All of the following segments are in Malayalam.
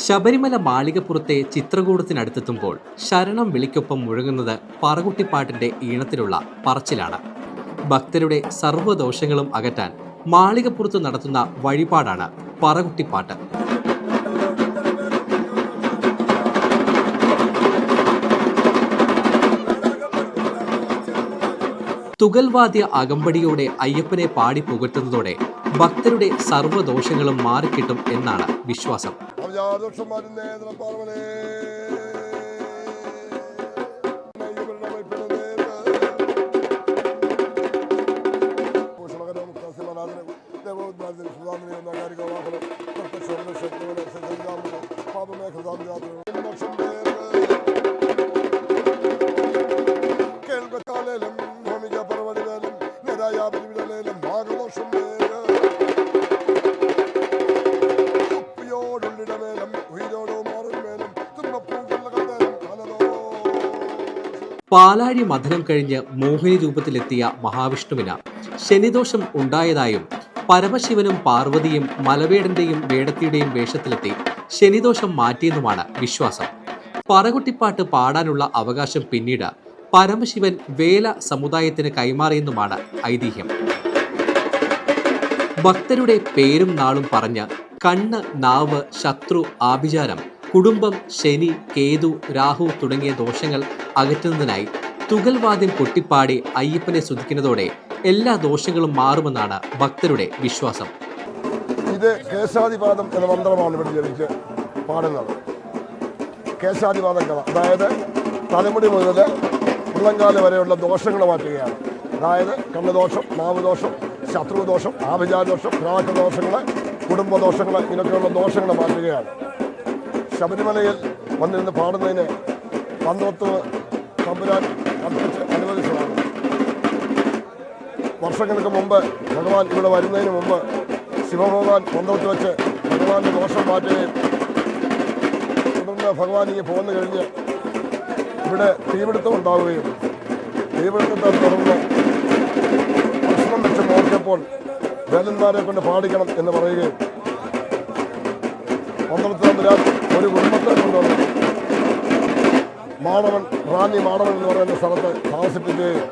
ശബരിമല മാളികപ്പുറത്തെ ചിത്രകൂടത്തിനടുത്തെത്തുമ്പോൾ ശരണം വിളിക്കൊപ്പം മുഴങ്ങുന്നത് പറകുട്ടിപ്പാട്ടിന്റെ ഈണത്തിലുള്ള പറച്ചിലാണ്. ഭക്തരുടെ സർവ്വദോഷങ്ങളും അകറ്റാൻ മാളികപ്പുറത്ത് നടത്തുന്ന വഴിപാടാണ് പറകുട്ടിപ്പാട്ട്. തുകൽവാദ്യ അകമ്പടിയോടെ അയ്യപ്പനെ പാടി പുകഴ്ത്തുന്നതോടെ ഭക്തരുടെ സർവ്വദോഷങ്ങളും മാറിക്കിട്ടും എന്നാണ് വിശ്വാസം. പാലാഴി മഥനം കഴിഞ്ഞ് മോഹിനി രൂപത്തിലെത്തിയ മഹാവിഷ്ണുവിന് ശനിദോഷം ഉണ്ടായതായും പരമശിവനും പാർവതിയും മലവേടന്റെയും വേടത്തിയുടെയും വേഷത്തിലെത്തി ശനിദോഷം മാറ്റിയെന്നുമാണ് വിശ്വാസം. പറകുട്ടിപ്പാട്ട് പാടാനുള്ള അവകാശം പിന്നീട് പരമശിവൻ വേല സമുദായത്തിന് കൈമാറിയെന്നുമാണ് ഐതിഹ്യം. ഭക്തരുടെ പേരും നാളും പറഞ്ഞ് കണ്ണ്, നാവ്, ശത്രു, ആഭിചാരം, കുടുംബം, ശനി, കേതു, രാഹു തുടങ്ങിയ ദോഷങ്ങൾ അകറ്റുന്നതിനായി തുകൽവാദ്യം കൊട്ടിപ്പാടി അയ്യപ്പനെ സ്തുതിക്കുന്നതോടെ എല്ലാ ദോഷങ്ങളും മാറുമെന്നാണ് ഭക്തരുടെ വിശ്വാസം. ഇത് കേശാദിപാദം എന്ന മന്ത്രമാണ് ഇവിടെ ജപിച്ച് പാടുന്നത്. കേശാദിപാദം കഥ, അതായത് തലമുടി മുതൽ ഉള്ളങ്കാല് വരെയുള്ള ദോഷങ്ങൾ മാറ്റുകയാണ്. അതായത് കണ്ണുദോഷം, നാവുദോഷം, ശത്രുദോഷം, ആഭിചാരദോഷം, ഗ്രാഹദോഷങ്ങൾ, കുടുംബദോഷങ്ങൾ, ഇങ്ങനെയൊക്കെയുള്ള ദോഷങ്ങൾ മാറ്റുകയാണ്. ശബരിമലയിൽ വന്നിരുന്ന് പാടുന്നതിന് പന്തോത്ത് തമ്പുരാൻ അനുവദിച്ചതാണ്. വർഷങ്ങൾക്ക് മുമ്പ് ഭഗവാൻ ഇവിടെ വരുന്നതിന് മുമ്പ് ശിവഭഗവാൻ പന്തോത്ത് വെച്ച് ഭഗവാന്റെ ദോഷം മാറ്റുകയും തുടർന്ന് ഭഗവാൻ ഇങ്ങനെ പോന്നു കഴിഞ്ഞ് ഇവിടെ തീപിടുത്തം ഉണ്ടാവുകയും തീപിടുത്തത്തെ തുടർന്ന് ഭക്ഷണം വെച്ച് നോക്കിയപ്പോൾ വേലന്മാരെ കൊണ്ട് പാടിക്കണം എന്ന് പറയുകയും പന്തോത്ത് തമ്പുരാൻ ഒരു കുടുംബത്തെ കൊണ്ടുവന്ന് റാന്നി മാടവൻ എന്ന് പറയുന്ന സ്ഥലത്ത് താമസിപ്പിക്കുകയും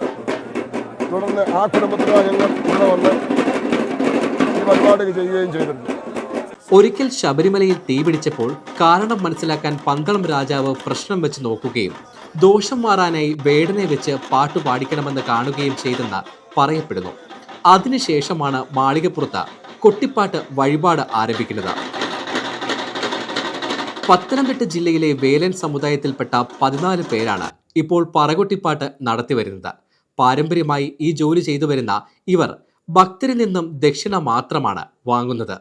തുടർന്ന് ആ കുടുംബത്തിലെ ഞങ്ങൾ ഇവിടെ വന്ന് ഈ പരിപാടി ചെയ്യുകയും ചെയ്തിട്ടുണ്ട്. ഒരിക്കൽ ശബരിമലയിൽ തീപിടിച്ചപ്പോൾ കാരണം മനസ്സിലാക്കാൻ പന്തളം രാജാവ് പ്രശ്നം വെച്ച് നോക്കുകയും ദോഷം മാറാനായി വേടനെ വെച്ച് പാട്ടു പാടിക്കണമെന്ന് കാണുകയും ചെയ്തെന്ന് പറയപ്പെടുന്നു. അതിനുശേഷമാണ് മാളികപ്പുറത്ത് കൊട്ടിപ്പാട്ട് വഴിപാട് ആരംഭിക്കുന്നത്. പത്തനംതിട്ട ജില്ലയിലെ വേലൻ സമുദായത്തിൽപ്പെട്ട 14 പേരാണ് ഇപ്പോൾ പറകൊട്ടിപ്പാട്ട് നടത്തിവരുന്നത്. പാരമ്പര്യമായി ഈ ജോലി ചെയ്തു വരുന്ന ഇവർ ഭക്തരിൽ നിന്നും ദക്ഷിണ മാത്രമാണ് വാങ്ങുന്നത്.